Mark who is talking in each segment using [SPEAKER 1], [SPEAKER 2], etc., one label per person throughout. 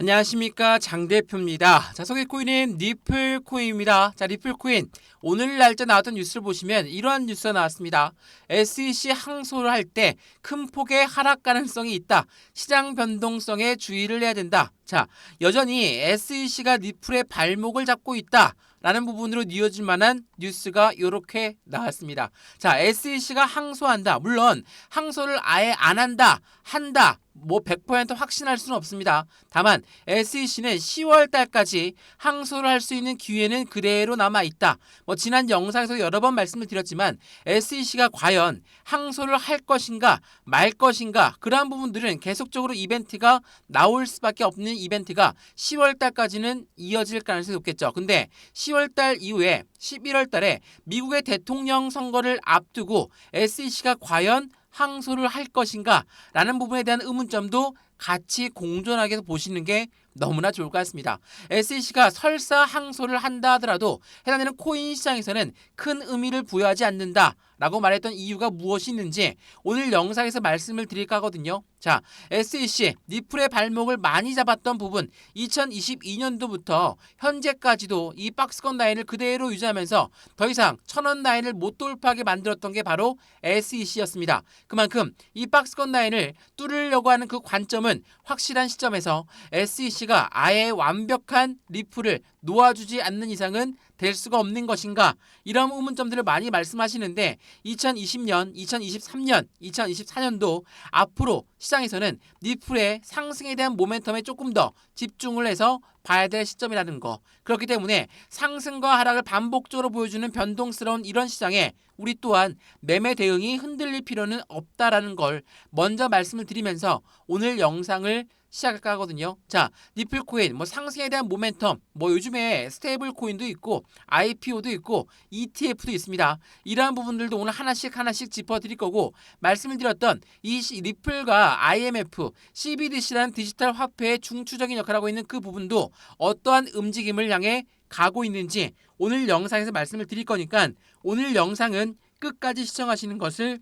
[SPEAKER 1] 안녕하십니까, 장 대표입니다. 자, 소개 코인은 리플코인입니다. 자, 리플코인 오늘 날짜 나왔던 뉴스를 보시면 이러한 뉴스가 나왔습니다. SEC 항소를 할 때 큰 폭의 하락 가능성이 있다. 시장 변동성에 주의를 해야 된다. 자, 여전히 SEC가 리플의 발목을 잡고 있다. 라는 부분으로 이어질 만한 뉴스가 이렇게 나왔습니다. 자, SEC가 항소한다. 물론 항소를 아예 안 한다. 한다. 뭐 100% 확신할 수는 없습니다. 다만 SEC는 10월 달까지 항소를 할 수 있는 기회는 그대로 남아 있다. 뭐 지난 영상에서 여러 번 말씀을 드렸지만 SEC가 과연 항소를 할 것인가 말 것인가 그러한 부분들은 계속적으로 이벤트가 나올 수밖에 없는 이벤트가 10월 달까지는 이어질 가능성이 높겠죠. 근데 10월 달 이후에 11월 달에 미국의 대통령 선거를 앞두고 SEC가 과연 항소를 할 것인가 라는 부분에 대한 의문점도 같이 공존하게 보시는 게 너무나 좋을 것 같습니다. SEC가 설사 항소를 한다 하더라도 해당되는 코인 시장에서는 큰 의미를 부여하지 않는다 라고 말했던 이유가 무엇이 있는지 오늘 영상에서 말씀을 드릴까 하거든요. 자, SEC 리플의 발목을 많이 잡았던 부분 2022년도부터 현재까지도 이 박스권 라인을 그대로 유지하면서 더 이상 1000원 라인을 못 돌파하게 만들었던 게 바로 SEC였습니다. 그만큼 이 박스권 라인을 뚫으려고 하는 그 관점은 확실한 시점에서 SEC가 아예 완벽한 리플을 놓아주지 않는 이상은 될 수가 없는 것인가 이런 의문점들을 많이 말씀하시는데 2020년, 2023년, 2024년도 앞으로 시장에서는 리플의 상승에 대한 모멘텀에 조금 더 집중을 해서 봐야 될 시점이라는 거. 그렇기 때문에 상승과 하락을 반복적으로 보여주는 변동스러운 이런 시장에 우리 또한 매매 대응이 흔들릴 필요는 없다라는 걸 먼저 말씀을 드리면서 오늘 영상을 시작할까 하거든요. 자, 리플코인 뭐 상승에 대한 모멘텀 뭐 요즘에 스테이블 코인도 있고 IPO도 있고 ETF도 있습니다. 이러한 부분들도 오늘 하나씩 짚어드릴 거고 말씀을 드렸던 이 리플과 IMF, CBDC라는 디지털 화폐의 중추적인 역할을 하고 있는 그 부분도 어떠한 움직임을 향해 가고 있는지 오늘 영상에서 말씀을 드릴 거니까 오늘 영상은 끝까지 시청하시는 것을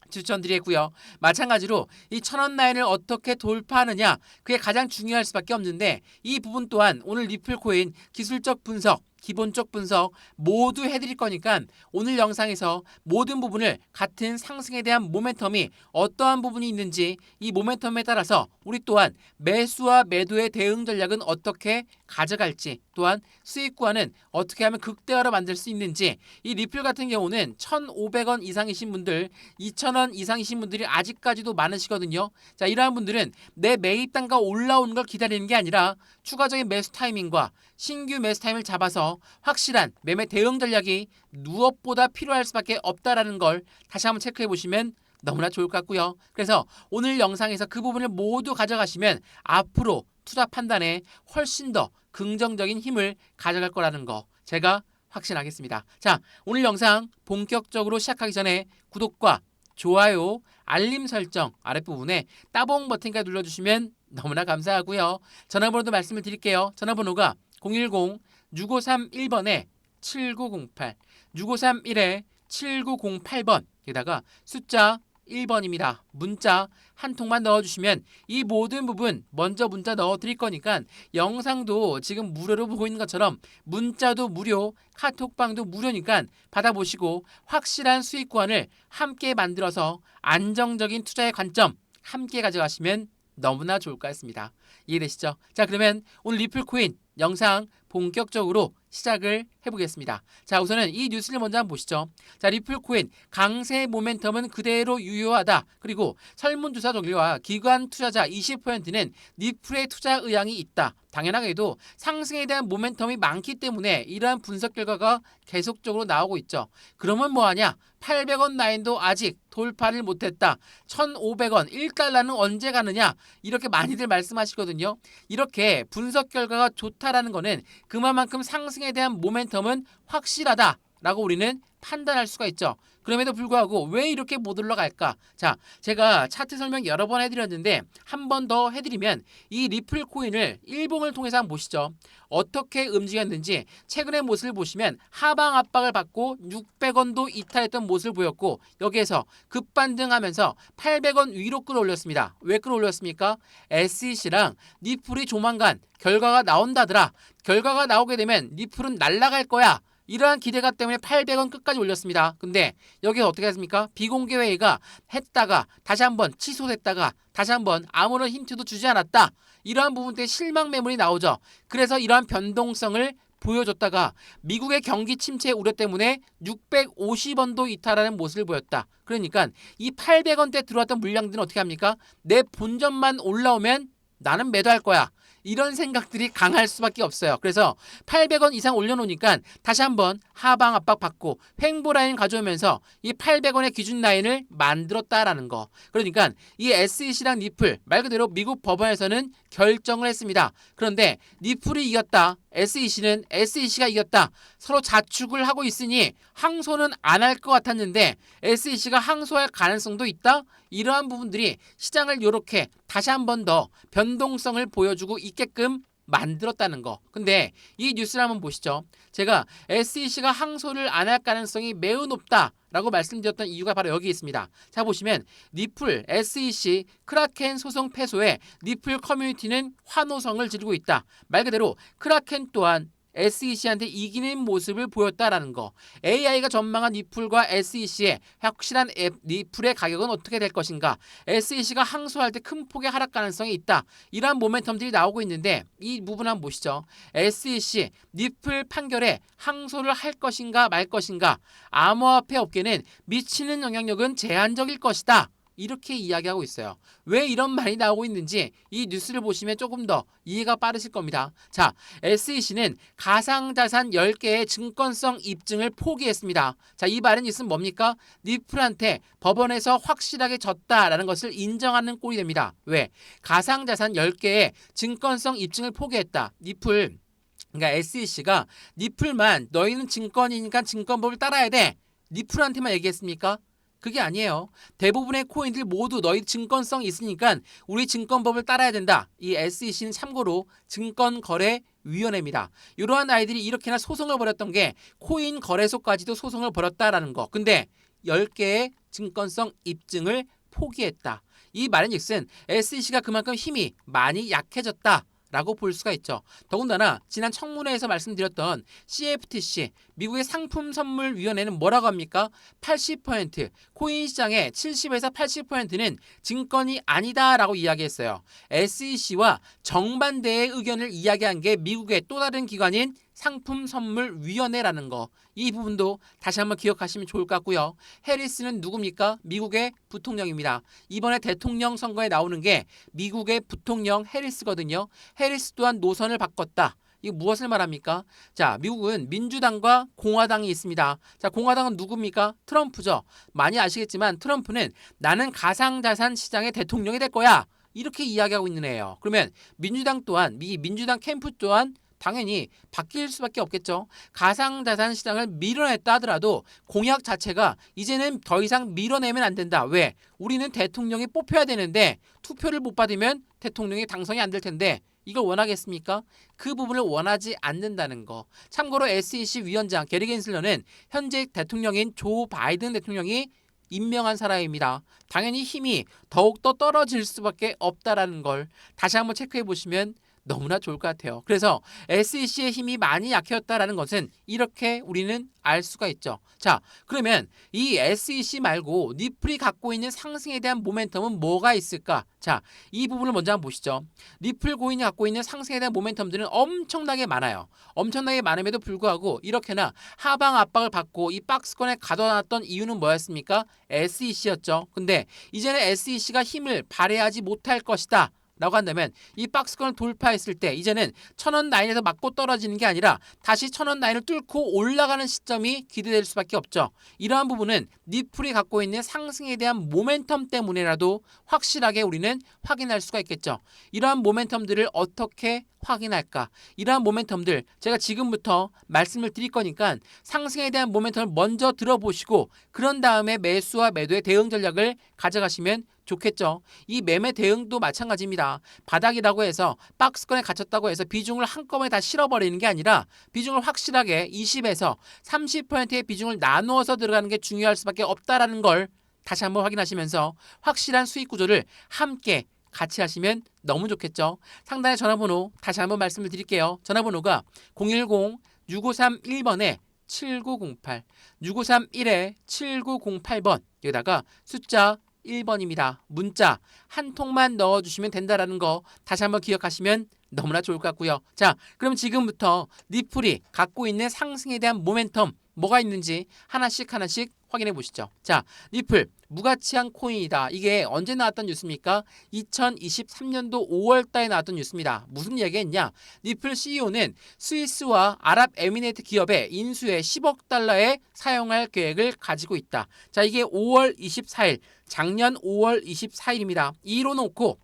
[SPEAKER 1] 추천드리고요. 마찬가지로 이 1000원 라인을 어떻게 돌파하느냐 그게 가장 중요할 수밖에 없는데 이 부분 또한 오늘 리플코인 기술적 분석 기본적 분석 모두 해드릴 거니까 오늘 영상에서 모든 부분을 같은 상승에 대한 모멘텀이 어떠한 부분이 있는지 이 모멘텀에 따라서 우리 또한 매수와 매도의 대응 전략은 어떻게 가져갈지 또한 수익 구간은 어떻게 하면 극대화로 만들 수 있는지 이 리플 같은 경우는 1,500원 이상이신 분들 2,000원 이상이신 분들이 아직까지도 많으시거든요. 자, 이러한 분들은 내 매입 단가 올라오는 걸 기다리는 게 아니라 추가적인 매수 타이밍과 신규 매수 타임을 잡아서 확실한 매매 대응 전략이 무엇보다 필요할 수밖에 없다라는 걸 다시 한번 체크해 보시면 너무나 좋을 것 같고요. 그래서 오늘 영상에서 그 부분을 모두 가져가시면 앞으로 투자 판단에 훨씬 더 긍정적인 힘을 가져갈 거라는 거 제가 확신하겠습니다. 자, 오늘 영상 본격적으로 시작하기 전에 구독과 좋아요, 알림 설정 아랫부분에 따봉 버튼까지 눌러주시면 너무나 감사하고요. 전화번호도 말씀을 드릴게요. 전화번호가 010-6531번에 7908 6531에 7908번 게다가 숫자 1번입니다. 문자 한 통만 넣어주시면 이 모든 부분 먼저 문자 넣어드릴 거니까 영상도 지금 무료로 보고 있는 것처럼 문자도 무료, 카톡방도 무료니까 받아보시고 확실한 수익 구간을 함께 만들어서 안정적인 투자의 관점 함께 가져가시면 너무나 좋을 것 같습니다. 이해되시죠? 자, 그러면 오늘 리플코인 영상 본격적으로 시작을 해보겠습니다. 자, 우선은 이 뉴스를 먼저 한번 보시죠. 자, 리플코인 강세 모멘텀은 그대로 유효하다. 그리고 설문조사 종료와 기관 투자자 20%는 리플의 투자 의향이 있다. 당연하게도 상승에 대한 모멘텀이 많기 때문에 이러한 분석 결과가 계속적으로 나오고 있죠. 그러면 뭐하냐? 800원 라인도 아직 돌파를 못했다. 1,500원 1달러는 언제 가느냐? 이렇게 많이들 말씀하시거든요. 이렇게 분석 결과가 좋다라는 거는 그만큼 상승에 대한 모멘텀은 확실하다라고 우리는 판단할 수가 있죠. 그럼에도 불구하고 왜 이렇게 못 올라갈까? 자, 제가 차트 설명 여러 번 해드렸는데 한 번 더 해드리면 이 리플 코인을 일봉을 통해서 한번 보시죠. 어떻게 움직였는지 최근의 모습을 보시면 하방 압박을 받고 600원도 이탈했던 모습을 보였고 여기에서 급반등하면서 800원 위로 끌어올렸습니다. 왜 끌어올렸습니까? SEC랑 니플이 조만간 결과가 나온다더라. 결과가 나오게 되면 니플은 날아갈 거야. 이러한 기대감 때문에 800원 끝까지 올렸습니다. 근데 여기서 어떻게 했습니까? 비공개 회의가 했다가 다시 한번 취소됐다가 다시 한번 아무런 힌트도 주지 않았다. 이러한 부분 때문에 실망 매물이 나오죠. 그래서 이러한 변동성을 보여줬다가 미국의 경기 침체 우려 때문에 650원도 이탈하는 모습을 보였다. 그러니까 이 800원대 들어왔던 물량들은 어떻게 합니까? 내 본전만 올라오면 나는 매도할 거야. 이런 생각들이 강할 수밖에 없어요. 그래서 800원 이상 올려놓으니까 다시 한번 하방 압박 받고 횡보 라인 가져오면서 이 800원의 기준 라인을 만들었다라는 거. 그러니까 이 SEC랑 니플 말 그대로 미국 법원에서는 결정을 했습니다. 그런데 니플이 이겼다. SEC는 SEC가 이겼다. 서로 자축을 하고 있으니 항소는 안 할 것 같았는데 SEC가 항소할 가능성도 있다. 이러한 부분들이 시장을 이렇게 다시 한 번 더 변동성을 보여주고 있게끔 만들었다는 거. 근데 이 뉴스를 한번 보시죠. 제가 SEC가 항소를 안 할 가능성이 매우 높다라고 말씀드렸던 이유가 바로 여기 있습니다. 자 보시면 니플, SEC, 크라켄 소송 패소에 니플 커뮤니티는 환호성을 지르고 있다. 말 그대로 크라켄 또한 SEC한테 이기는 모습을 보였다라는 거. AI가 전망한 니플과 SEC의 확실한 니플의 가격은 어떻게 될 것인가? SEC가 항소할 때 큰 폭의 하락 가능성이 있다. 이러한 모멘텀들이 나오고 있는데 이 부분 한번 보시죠. SEC 니플 판결에 항소를 할 것인가 말 것인가? 암호화폐 업계는 미치는 영향력은 제한적일 것이다. 이렇게 이야기하고 있어요. 왜 이런 말이 나오고 있는지 이 뉴스를 보시면 조금 더 이해가 빠르실 겁니다. 자, SEC는 가상자산 10개의 증권성 입증을 포기했습니다. 자, 이 말은 있으면 뭡니까? 니플한테 법원에서 확실하게 졌다라는 것을 인정하는 꼴이 됩니다. 왜? 가상자산 10개의 증권성 입증을 포기했다. 니플, 그러니까 SEC가 니플만 너희는 증권이니까 증권법을 따라야 돼. 니플한테만 얘기했습니까? 그게 아니에요. 대부분의 코인들 모두 너희 증권성 있으니까 우리 증권법을 따라야 된다. 이 SEC는 참고로 증권거래위원회입니다. 이러한 아이들이 이렇게나 소송을 벌였던 게 코인 거래소까지도 소송을 벌였다라는 거. 근데 10개의 증권성 입증을 포기했다. 이 말인즉슨 SEC가 그만큼 힘이 많이 약해졌다. 라고 볼 수가 있죠. 더군다나 지난 청문회에서 말씀드렸던 CFTC 미국의 상품선물위원회는 뭐라고 합니까? 80% 코인 시장의 70에서 80%는 증권이 아니다라고 이야기했어요. SEC와 정반대의 의견을 이야기한 게 미국의 또 다른 기관인 상품선물위원회라는 거. 이 부분도 다시 한번 기억하시면 좋을 것 같고요. 해리스는 누굽니까? 미국의 부통령입니다. 이번에 대통령 선거에 나오는 게 미국의 부통령 해리스거든요. 해리스 또한 노선을 바꿨다. 이게 무엇을 말합니까? 자, 미국은 민주당과 공화당이 있습니다. 자, 공화당은 누굽니까? 트럼프죠. 많이 아시겠지만 트럼프는 나는 가상자산 시장의 대통령이 될 거야. 이렇게 이야기하고 있는 애예요. 그러면 민주당 또한 민주당 캠프 또한 당연히 바뀔 수밖에 없겠죠. 가상자산 시장을 밀어냈다 하더라도 공약 자체가 이제는 더 이상 밀어내면 안 된다. 왜? 우리는 대통령이 뽑혀야 되는데 투표를 못 받으면 대통령이 당선이 안 될 텐데 이걸 원하겠습니까? 그 부분을 원하지 않는다는 거. 참고로 SEC 위원장 게리 겐슬러는 현재 대통령인 조 바이든 대통령이 임명한 사람입니다. 당연히 힘이 더욱더 떨어질 수밖에 없다라는 걸 다시 한번 체크해 보시면 너무나 좋을 것 같아요. 그래서 SEC의 힘이 많이 약해졌다라는 것은 이렇게 우리는 알 수가 있죠. 자, 그러면 이 SEC 말고 니플이 갖고 있는 상승에 대한 모멘텀은 뭐가 있을까? 자, 이 부분을 먼저 한번 보시죠. 니플 코인이 갖고 있는 상승에 대한 모멘텀들은 엄청나게 많아요. 엄청나게 많음에도 불구하고 이렇게나 하방 압박을 받고 이 박스권에 가둬놨던 이유는 뭐였습니까? SEC였죠. 근데 이제는 SEC가 힘을 발휘하지 못할 것이다 라고 한다면 이 박스권을 돌파했을 때 이제는 1000원 라인에서 맞고 떨어지는 게 아니라 다시 1000원 라인을 뚫고 올라가는 시점이 기대될 수밖에 없죠. 이러한 부분은 니플이 갖고 있는 상승에 대한 모멘텀 때문에라도 확실하게 우리는 확인할 수가 있겠죠. 이러한 모멘텀들을 어떻게 확인할까? 이러한 모멘텀들 제가 지금부터 말씀을 드릴 거니까 상승에 대한 모멘텀을 먼저 들어보시고 그런 다음에 매수와 매도의 대응 전략을 가져가시면 좋겠죠. 이 매매 대응도 마찬가지입니다. 바닥이라고 해서 박스권에 갇혔다고 해서 비중을 한꺼번에 다 실어버리는 게 아니라 비중을 확실하게 20에서 30%의 비중을 나누어서 들어가는 게 중요할 수밖에 없다라는 걸 다시 한번 확인하시면서 확실한 수익 구조를 함께 같이 하시면 너무 좋겠죠. 상단의 전화번호 다시 한번 말씀을 드릴게요. 전화번호가 010-6531번에 7908, 6531-7908번 여기다가 숫자 1번입니다. 문자 한 통만 넣어주시면 된다라는 거 다시 한번 기억하시면 너무나 좋을 것 같고요. 자, 그럼 지금부터 니플이 갖고 있는 상승에 대한 모멘텀 뭐가 있는지 하나씩 확인해 보시죠. 자, 니플 무가치한 코인이다. 이게 언제 나왔던 뉴스입니까? 2023년도 5월 달에 나왔던 뉴스입니다. 무슨 얘기했냐? 니플 CEO는 스위스와 아랍에미레이트 기업의 인수에 10억 달러에 사용할 계획을 가지고 있다. 자, 이게 5월 24일, 작년 5월 24일입니다. 이로 놓고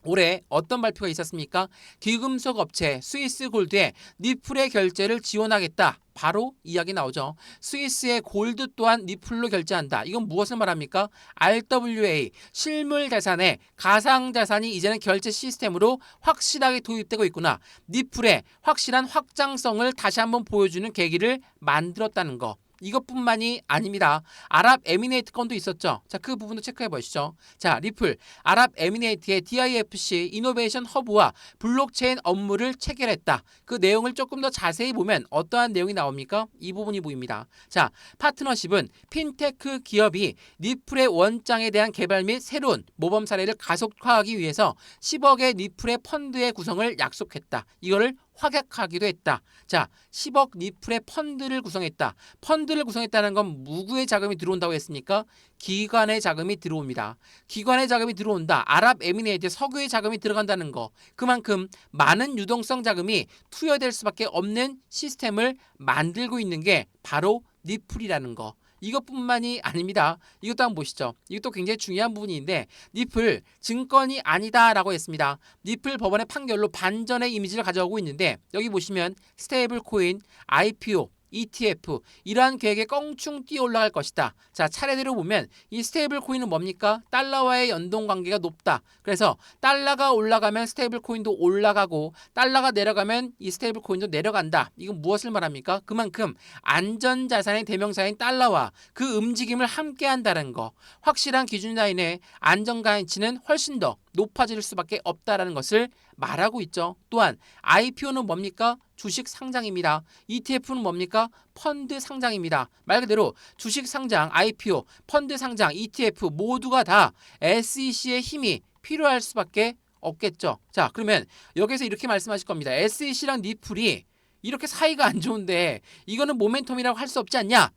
[SPEAKER 1] 올해 어떤 발표가 있었습니까? 귀금속 업체 스위스 골드에 니플의 결제를 지원하겠다. 바로 이야기 나오죠. 스위스의 골드 또한 니플로 결제한다. 이건 무엇을 말합니까? RWA, 실물 자산의 가상 자산이 이제는 결제 시스템으로 확실하게 도입되고 있구나. 니플의 확실한 확장성을 다시 한번 보여주는 계기를 만들었다는 거. 이것뿐만이 아닙니다. 아랍에미레이트 건도 있었죠. 자, 그 부분도 체크해 보시죠. 자, 리플 아랍에미레이트의 DIFC 이노베이션 허브와 블록체인 업무를 체결했다. 그 내용을 조금 더 자세히 보면 어떠한 내용이 나옵니까? 이 부분이 보입니다. 자, 파트너십은 핀테크 기업이 리플의 원장에 대한 개발 및 새로운 모범 사례를 가속화하기 위해서 10억의 리플의 펀드의 구성을 약속했다. 이거를 확약하기도 했다. 자, 10억 리플의 펀드를 구성했다. 펀드를 구성했다는 건 누구의 자금이 들어온다고 했습니까? 기관의 자금이 들어옵니다. 기관의 자금이 들어온다. 아랍에미레이트에 석유의 자금이 들어간다는 거. 그만큼 많은 유동성 자금이 투여될 수밖에 없는 시스템을 만들고 있는 게 바로 니플이라는 거. 이것뿐만이 아닙니다. 이것도 한번 보시죠. 이것도 굉장히 중요한 부분인데 니플 증권이 아니다라고 했습니다. 니플 법원의 판결로 반전의 이미지를 가져오고 있는데 여기 보시면 스테이블 코인, IPO, ETF 이러한 계획에 껑충 뛰어 올라갈 것이다. 자, 차례대로 보면 이 스테이블 코인은 뭡니까? 달러와의 연동 관계가 높다. 그래서 달러가 올라가면 스테이블 코인도 올라가고 달러가 내려가면 이 스테이블 코인도 내려간다. 이건 무엇을 말합니까? 그만큼 안전 자산의 대명사인 달러와 그 움직임을 함께 한다는 거. 확실한 기준 라인의 안전 가치는 훨씬 더 높아질 수밖에 없다라는 것을 말하고 있죠. 또한 IPO는 뭡니까? 주식 상장입니다. ETF는 뭡니까? 펀드 상장입니다. 말 그대로 주식 상장, IPO, 펀드 상장, ETF 모두가 다 SEC의 힘이 필요할 수밖에 없겠죠. 자, 그러면 여기서 이렇게 말씀하실 겁니다. SEC랑 니플이 이렇게 사이가 안 좋은데 이거는 모멘텀이라고 할 수 없지 않냐?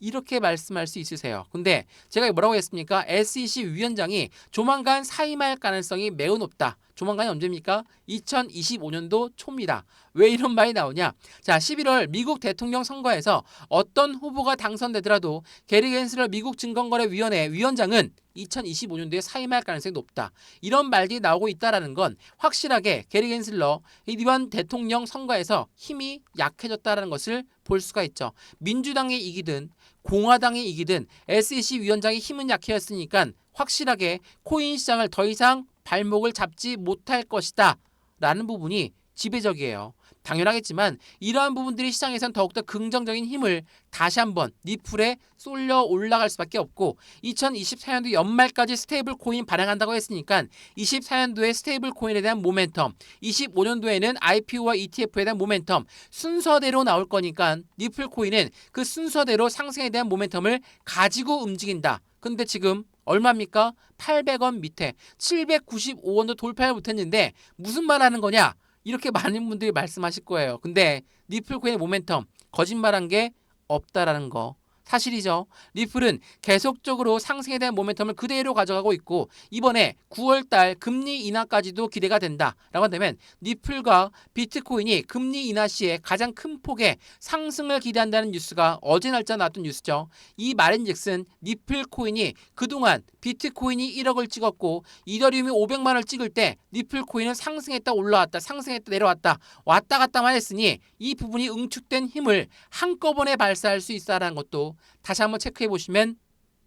[SPEAKER 1] 이렇게 말씀할 수 있으세요. 근데 제가 뭐라고 했습니까? SEC 위원장이 조만간 사임할 가능성이 매우 높다. 조만간이 언제입니까? 2025년도 초입니다. 왜 이런 말이 나오냐? 자, 11월 미국 대통령 선거에서 어떤 후보가 당선되더라도 게리 겐슬러 미국 증권거래위원회 위원장은 2025년도에 사임할 가능성이 높다. 이런 말이 나오고 있다는 건 확실하게 게리 겐슬러 이번 대통령 선거에서 힘이 약해졌다는 것을 볼 수가 있죠. 민주당이 이기든 공화당이 이기든 SEC 위원장의 힘은 약해졌으니까 확실하게 코인 시장을 더 이상 발목을 잡지 못할 것이다 라는 부분이 지배적이에요. 당연하겠지만 이러한 부분들이 시장에선 더욱더 긍정적인 힘을 다시 한번 니플에 쏠려 올라갈 수밖에 없고 2024년도 연말까지 스테이블 코인 발행한다고 했으니까 24년도에 스테이블 코인에 대한 모멘텀, 25년도에는 IPO와 ETF에 대한 모멘텀 순서대로 나올 거니까 니플 코인은 그 순서대로 상승에 대한 모멘텀을 가지고 움직인다. 근데 지금 얼마입니까? 800원 밑에 795원도 돌파를 못했는데 무슨 말 하는 거냐? 이렇게 많은 분들이 말씀하실 거예요. 근데 니플 코인의 모멘텀 거짓말한 게 없다라는 거 사실이죠. 리플은 계속적으로 상승에 대한 모멘텀을 그대로 가져가고 있고 이번에 9월달 금리 인하까지도 기대가 된다라고 한다면 리플과 비트코인이 금리 인하 시에 가장 큰 폭의 상승을 기대한다는 뉴스가 어제 날짜 나왔던 뉴스죠. 이 말인즉슨 리플 코인이 그동안 비트코인이 1억을 찍었고 이더리움이 500만 원을 찍을 때 리플 코인은 상승했다 올라왔다 상승했다 내려왔다 왔다 갔다만 했으니 이 부분이 응축된 힘을 한꺼번에 발사할 수 있다는 것도 다시 한번 체크해 보시면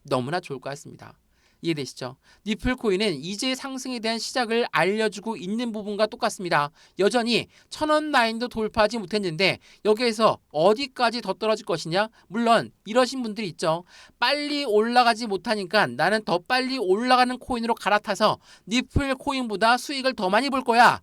[SPEAKER 1] 너무나 좋을 것 같습니다. 이해되시죠? 리플 코인은 이제 상승에 대한 시작을 알려주고 있는 부분과 똑같습니다. 여전히 1000원 라인도 돌파하지 못했는데 여기에서 어디까지 더 떨어질 것이냐? 물론 이러신 분들이 있죠. 빨리 올라가지 못하니까 나는 더 빨리 올라가는 코인으로 갈아타서 리플 코인보다 수익을 더 많이 볼 거야.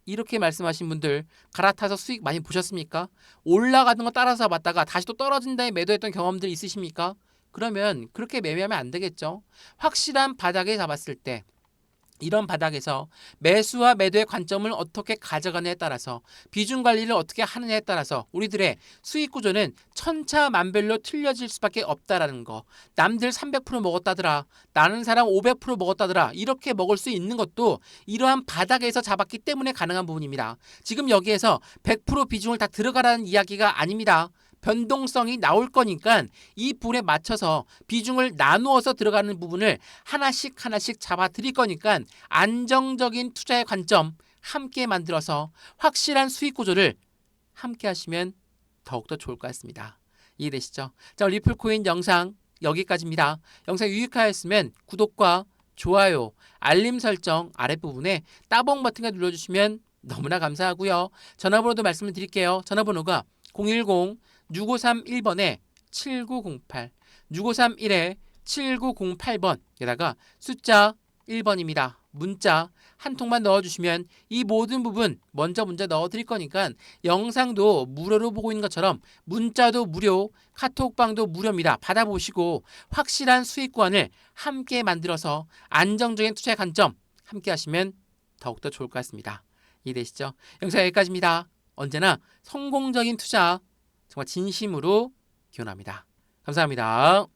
[SPEAKER 1] 이렇게 말씀하신 분들 갈아타서 수익 많이 보셨습니까? 올라가는 거 따라서 봤다가 다시 또 떨어진다에 매도했던 경험들 있으십니까? 그러면 그렇게 매매하면 안 되겠죠. 확실한 바닥에 잡았을 때 이런 바닥에서 매수와 매도의 관점을 어떻게 가져가느냐에 따라서 비중 관리를 어떻게 하느냐에 따라서 우리들의 수익 구조는 천차만별로 틀려질 수밖에 없다라는 거. 남들 300% 먹었다더라. 나는 사람 500% 먹었다더라. 이렇게 먹을 수 있는 것도 이러한 바닥에서 잡았기 때문에 가능한 부분입니다. 지금 여기에서 100% 비중을 다 들어가라는 이야기가 아닙니다. 변동성이 나올 거니까 이 부분에 맞춰서 비중을 나누어서 들어가는 부분을 하나씩 잡아 드릴 거니까 안정적인 투자의 관점 함께 만들어서 확실한 수익 구조를 함께 하시면 더욱더 좋을 것 같습니다. 이해되시죠? 자, 리플코인 영상 여기까지입니다. 영상 유익하였으면 구독과 좋아요, 알림 설정 아랫부분에 따봉 버튼을 눌러주시면 너무나 감사하고요. 전화번호도 말씀을 드릴게요. 전화번호가 010-6531번에 7908 6531에 7908번 게다가 숫자 1번입니다. 문자 한 통만 넣어주시면 이 모든 부분 먼저 넣어드릴 거니까 영상도 무료로 보고 있는 것처럼 문자도 무료, 카톡방도 무료입니다. 받아보시고 확실한 수익권을 함께 만들어서 안정적인 투자의 관점 함께 하시면 더욱더 좋을 것 같습니다. 이해되시죠? 영상 여기까지입니다. 언제나 성공적인 투자 정말 진심으로 기원합니다. 감사합니다.